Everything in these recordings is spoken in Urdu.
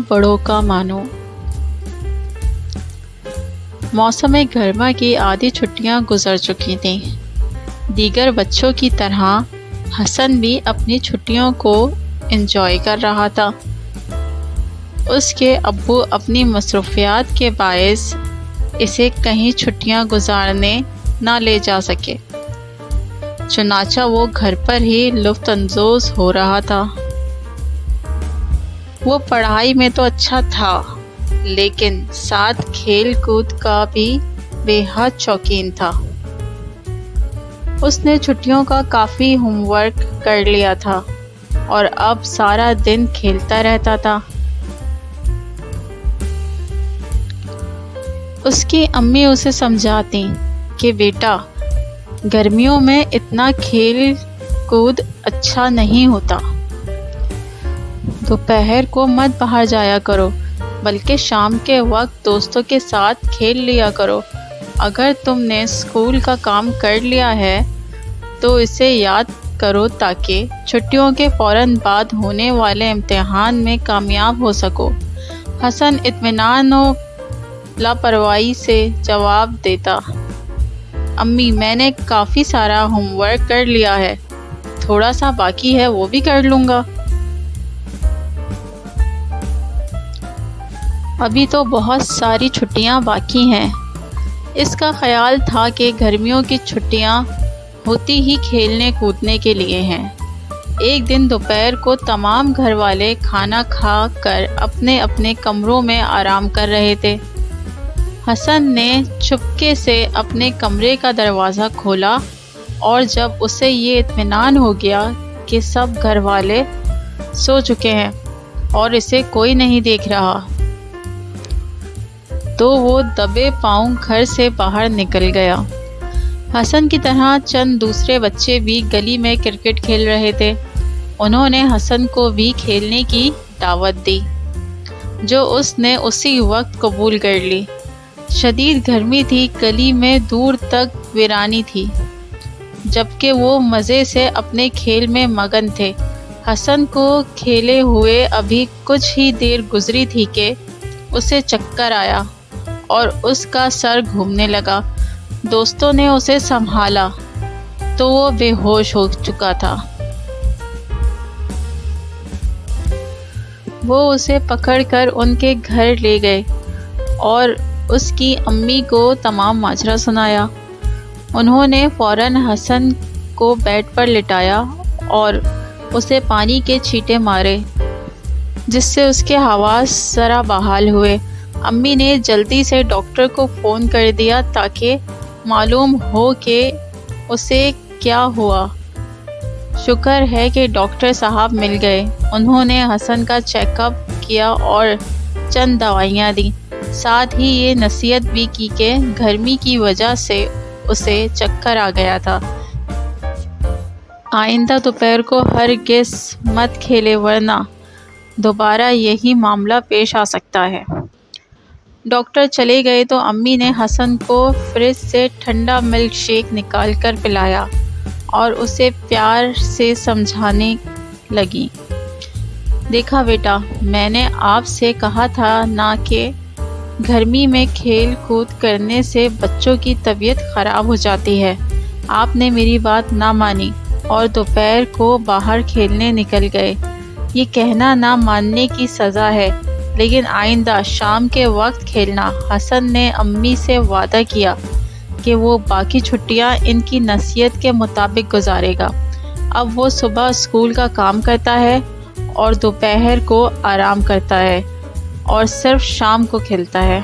بڑوں کا مانو۔ موسم گرما کی آدھی چھٹیاں گزر چکی تھیں۔ دیگر بچوں کی طرح حسن بھی اپنی چھٹیوں کو انجوائے کر رہا تھا۔ اس کے ابو اپنی مصروفیات کے باعث اسے کہیں چھٹیاں گزارنے نہ لے جا سکے، چنانچہ وہ گھر پر ہی لطف اندوز ہو رہا تھا۔ وہ پڑھائی میں تو اچھا تھا، لیکن ساتھ کھیل کود کا بھی بے حد شوقین تھا۔ اس نے چھٹیوں کا کافی ہوم ورک کر لیا تھا اور اب سارا دن کھیلتا رہتا تھا۔ اس کی امی اسے سمجھاتی کہ بیٹا، گرمیوں میں اتنا کھیل کود اچھا نہیں ہوتا، دوپہر کو مت باہر جایا کرو، بلکہ شام کے وقت دوستوں کے ساتھ کھیل لیا کرو۔ اگر تم نے اسکول کا کام کر لیا ہے تو اسے یاد کرو تاکہ چھٹیوں کے فوراً بعد ہونے والے امتحان میں کامیاب ہو سکو۔ حسن اطمینان و لاپرواہی سے جواب دیتا، امی میں نے کافی سارا ہوم ورک کر لیا ہے، تھوڑا سا باقی ہے وہ بھی کر لوں گا۔ ابھی تو بہت ساری چھٹیاں باقی ہیں۔ اس کا خیال تھا کہ گرمیوں کی چھٹیاں ہوتی ہی کھیلنے کودنے کے لیے ہیں۔ ایک دن دوپہر کو تمام گھر والے کھانا کھا کر اپنے اپنے کمروں میں آرام کر رہے تھے۔ حسن نے چپکے سے اپنے کمرے کا دروازہ کھولا اور جب اسے یہ اطمینان ہو گیا کہ سب گھر والے سو چکے ہیں اور اسے کوئی نہیں دیکھ رہا، تو وہ دبے پاؤں گھر سے باہر نکل گیا۔ حسن کی طرح چند دوسرے بچے بھی گلی میں کرکٹ کھیل رہے تھے۔ انہوں نے حسن کو بھی کھیلنے کی دعوت دی، جو اس نے اسی وقت قبول کر لی۔ شدید گرمی تھی، گلی میں دور تک ویرانی تھی، جبکہ وہ مزے سے اپنے کھیل میں مگن تھے۔ حسن کو کھیلے ہوئے ابھی کچھ ہی دیر گزری تھی کہ اسے چکر آیا اور اس کا سر گھومنے لگا۔ دوستوں نے اسے سنبھالا تو وہ بے ہوش ہو چکا تھا۔ وہ اسے پکڑ کر ان کے گھر لے گئے اور اس کی امی کو تمام ماجرا سنایا۔ انہوں نے فوراً حسن کو بیڈ پر لٹایا اور اسے پانی کے چھینٹے مارے، جس سے اس کے حواس ذرا بحال ہوئے۔ امی نے جلدی سے ڈاکٹر کو فون کر دیا تاکہ معلوم ہو کہ اسے کیا ہوا۔ شکر ہے کہ ڈاکٹر صاحب مل گئے۔ انہوں نے حسن کا چیک اپ کیا اور چند دوائیاں دیں، ساتھ ہی یہ نصیحت بھی کی کہ گرمی کی وجہ سے اسے چکر آ گیا تھا۔ آئندہ دوپہر کو ہرگز مت کھیلے ورنہ دوبارہ یہی معاملہ پیش آ سکتا ہے۔ ڈاکٹر چلے گئے تو امی نے حسن کو فریج سے ٹھنڈا ملک شیک نکال کر پلایا اور اسے پیار سے سمجھانے لگی، دیکھا بیٹا، میں نے آپ سے کہا تھا نا کہ گرمی میں کھیل کود کرنے سے بچوں کی طبیعت خراب ہو جاتی ہے۔ آپ نے میری بات نہ مانی اور دوپہر کو باہر کھیلنے نکل گئے۔ یہ کہنا نہ ماننے کی سزا ہے، لیکن آئندہ شام کے وقت کھیلنا۔ حسن نے امی سے وعدہ کیا کہ وہ باقی چھٹیاں ان کی نصیحت کے مطابق گزارے گا۔ اب وہ صبح اسکول کا کام کرتا ہے اور دوپہر کو آرام کرتا ہے اور صرف شام کو کھیلتا ہے۔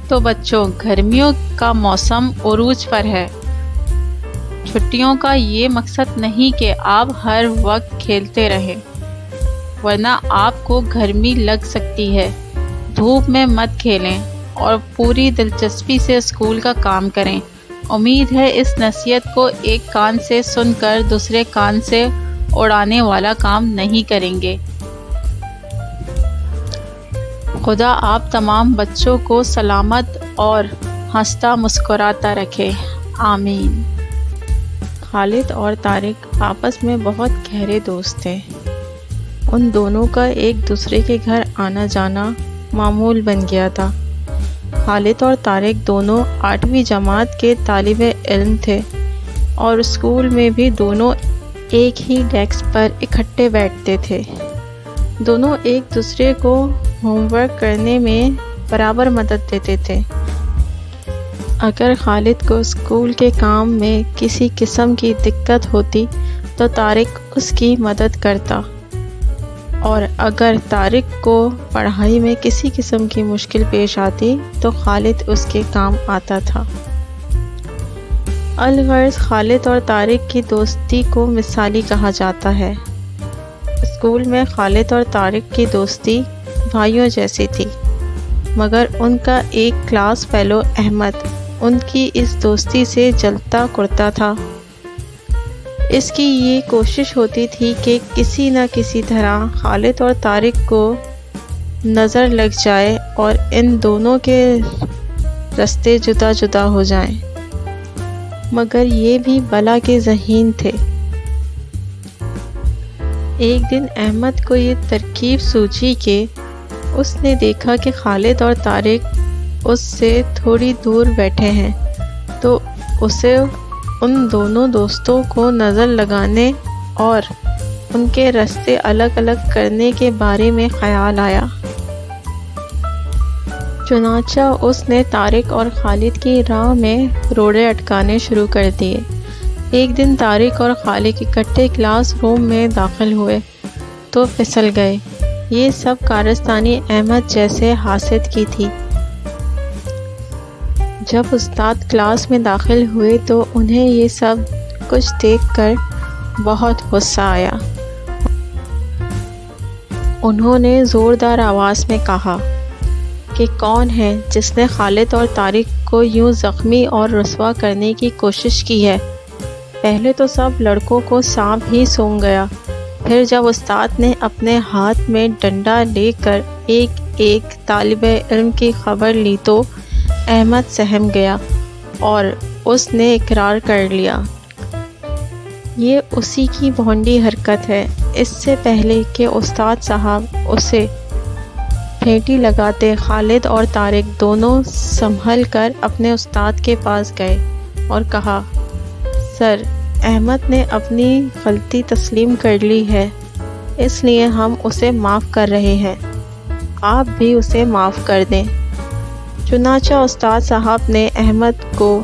تو بچوں، گرمیوں کا موسم عروج پر ہے۔ چھٹیوں کا یہ مقصد نہیں کہ آپ ہر وقت کھیلتے رہیں، ورنہ آپ کو گرمی لگ سکتی ہے۔ دھوپ میں مت کھیلیں اور پوری دلچسپی سے اسکول کا کام کریں۔ امید ہے اس نصیحت کو ایک کان سے سن کر دوسرے کان سے اڑانے والا کام نہیں کریں گے۔ خدا آپ تمام بچوں کو سلامت اور ہنستا مسکراتا رکھے، آمین۔ خالد اور طارق آپس میں بہت گہرے دوست تھے۔ ان دونوں کا ایک دوسرے کے گھر آنا جانا معمول بن گیا تھا۔ خالد اور طارق دونوں 8ویں جماعت کے طالب علم تھے اور اسکول میں بھی دونوں ایک ہی ڈیسک پر اکٹھے بیٹھتے تھے۔ دونوں ایک دوسرے کو ہوم ورک کرنے میں برابر مدد دیتے تھے۔ اگر خالد کو اسکول کے کام میں کسی قسم کی دقت ہوتی تو طارق اس کی مدد کرتا، اور اگر طارق کو پڑھائی میں کسی قسم کی مشکل پیش آتی تو خالد اس کے کام آتا تھا۔ الغرض خالد اور طارق کی دوستی کو مثالی کہا جاتا ہے۔ اسکول میں خالد اور طارق کی دوستی بھائیوں جیسی تھی، مگر ان کا ایک کلاس فیلو احمد ان کی اس دوستی سے جلتا کرتا تھا۔ اس کی یہ کوشش ہوتی تھی کہ کسی نہ کسی طرح خالد اور طارق کو نظر لگ جائے اور ان دونوں کے راستے جدا جدا ہو جائیں، مگر یہ بھی بلا کے ذہین تھے۔ ایک دن احمد کو یہ ترکیب سوچی کہ اس نے دیکھا کہ خالد اور طارق اس سے تھوڑی دور بیٹھے ہیں، تو اسے ان دونوں دوستوں کو نظر لگانے اور ان کے راستے الگ الگ کرنے کے بارے میں خیال آیا۔ چنانچہ اس نے طارق اور خالد کی راہ میں روڑے اٹکانے شروع کر دیے۔ ایک دن طارق اور خالد اکٹھے کلاس روم میں داخل ہوئے تو پھسل گئے۔ یہ سب کارستانی احمد جیسے حاسد کی تھی۔ جب استاد کلاس میں داخل ہوئے تو انہیں یہ سب کچھ دیکھ کر بہت غصہ آیا۔ انہوں نے زوردار آواز میں کہا کہ کون ہے جس نے خالد اور طارق کو یوں زخمی اور رسوا کرنے کی کوشش کی ہے؟ پہلے تو سب لڑکوں کو سانپ ہی سونگھ گیا، پھر جب استاد نے اپنے ہاتھ میں ڈنڈا لے کر ایک ایک طالب علم کی خبر لی تو احمد سہم گیا اور اس نے اقرار کر لیا۔ یہ اسی کی بھونڈی حرکت ہے۔ اس سے پہلے کہ استاد صاحب اسے پھینٹی لگاتے، خالد اور طارق دونوں سنبھل کر اپنے استاد کے پاس گئے اور کہا، سر، احمد نے اپنی غلطی تسلیم کر لی ہے، اس لیے ہم اسے معاف کر رہے ہیں، آپ بھی اسے معاف کر دیں۔ چنانچہ استاد صاحب نے احمد کو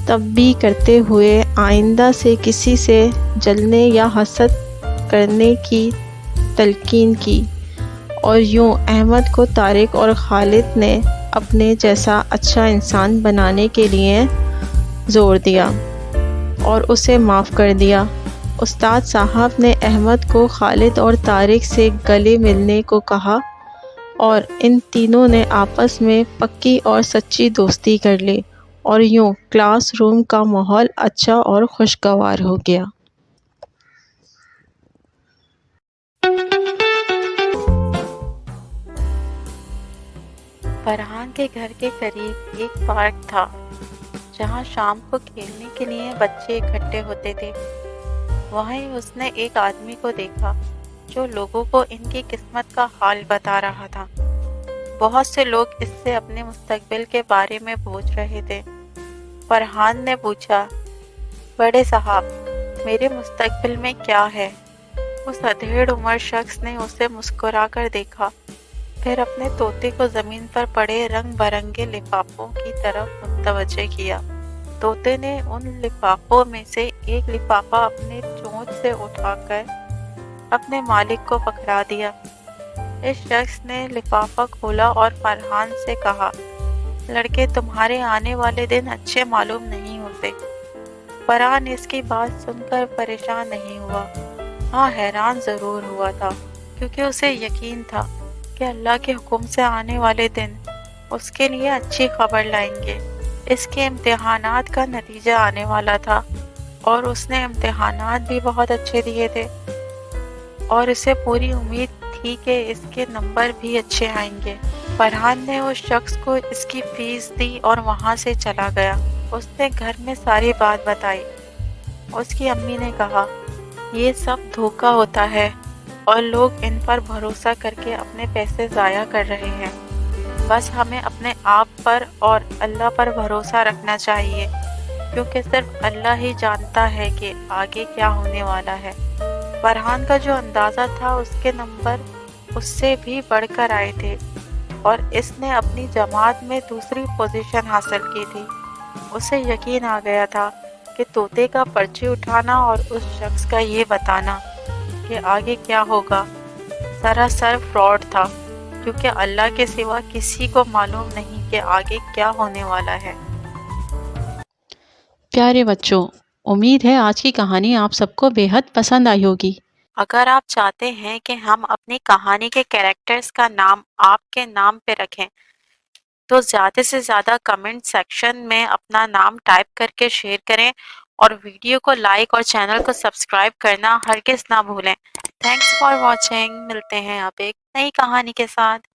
تنبیہ کرتے ہوئے آئندہ سے کسی سے جلنے یا حسد کرنے کی تلقین کی، اور یوں احمد کو طارق اور خالد نے اپنے جیسا اچھا انسان بنانے کے لیے زور دیا اور اسے معاف کر دیا۔ استاد صاحب نے احمد کو خالد اور طارق سے گلے ملنے کو کہا اور ان تینوں نے آپس میں پکی اور سچی دوستی کر لی، اور یوں کلاس روم کا ماحول اچھا اور خوشگوار ہو گیا۔ فرحان کے گھر کے قریب ایک پارک تھا جہاں شام کو کھیلنے کے لیے بچے اکٹھے ہوتے تھے۔ وہیں اس نے ایک آدمی کو دیکھا جو لوگوں کو ان کی قسمت کا حال بتا رہا تھا۔ بہت سے لوگ اس سے اپنے مستقبل کے بارے میں پوچھ رہے تھے۔ فرحان نے پوچھا، بڑے صاحب، میرے مستقبل میں کیا ہے؟ اس ادھیڑ عمر شخص نے اسے مسکرا کر دیکھا، پھر اپنے طوطے کو زمین پر پڑے رنگ برنگے لفافوں کی طرف متوجہ کیا۔ طوطے نے ان لفافوں میں سے ایک لفافہ اپنے چونچ سے اٹھا کر اپنے مالک کو پکڑا دیا۔ اس شخص نے لفافہ کھولا اور فرحان سے کہا، لڑکے، تمہارے آنے والے دن اچھے معلوم نہیں ہوتے۔ فرحان اس کی بات سن کر پریشان نہیں ہوا، ہاں حیران ضرور ہوا تھا، کیونکہ اسے یقین تھا کہ اللہ کے حکم سے آنے والے دن اس کے لیے اچھی خبر لائیں گے۔ اس کے امتحانات کا نتیجہ آنے والا تھا اور اس نے امتحانات بھی بہت اچھے دیے تھے، اور اسے پوری امید تھی کہ اس کے نمبر بھی اچھے آئیں گے۔ فرحان نے اس شخص کو اس کی فیس دی اور وہاں سے چلا گیا۔ اس نے گھر میں ساری بات بتائی۔ اس کی امی نے کہا، یہ سب دھوکہ ہوتا ہے، اور لوگ ان پر بھروسہ کر کے اپنے پیسے ضائع کر رہے ہیں۔ بس ہمیں اپنے آپ پر اور اللہ پر بھروسہ رکھنا چاہیے، کیونکہ صرف اللہ ہی جانتا ہے کہ آگے کیا ہونے والا ہے۔ فرحان کا جو اندازہ تھا اس کے نمبر اس سے بھی بڑھ کر آئے تھے اور اس نے اپنی جماعت میں دوسری پوزیشن حاصل کی تھی۔ اسے یقین آ گیا تھا کہ طوطے کا پرچی اٹھانا اور اس شخص کا یہ بتانا کہ آگے کیا ہوگا سراسر فراڈ تھا، کیونکہ اللہ کے سوا کسی کو معلوم نہیں کہ آگے کیا ہونے والا ہے۔ پیارے بچوں، امید ہے آج کی کہانی آپ سب کو بے حد پسند آئی ہوگی۔ اگر آپ چاہتے ہیں کہ ہم اپنی کہانی کے کیریکٹرز کا نام آپ کے نام پہ رکھیں تو زیادہ سے زیادہ کمنٹ سیکشن میں اپنا نام ٹائپ کر کے شیئر کریں اور ویڈیو کو لائک اور چینل کو سبسکرائب کرنا ہرگز نہ بھولیں۔ تھینکس فار واچنگ، ملتے ہیں آپ ایک نئی کہانی کے ساتھ۔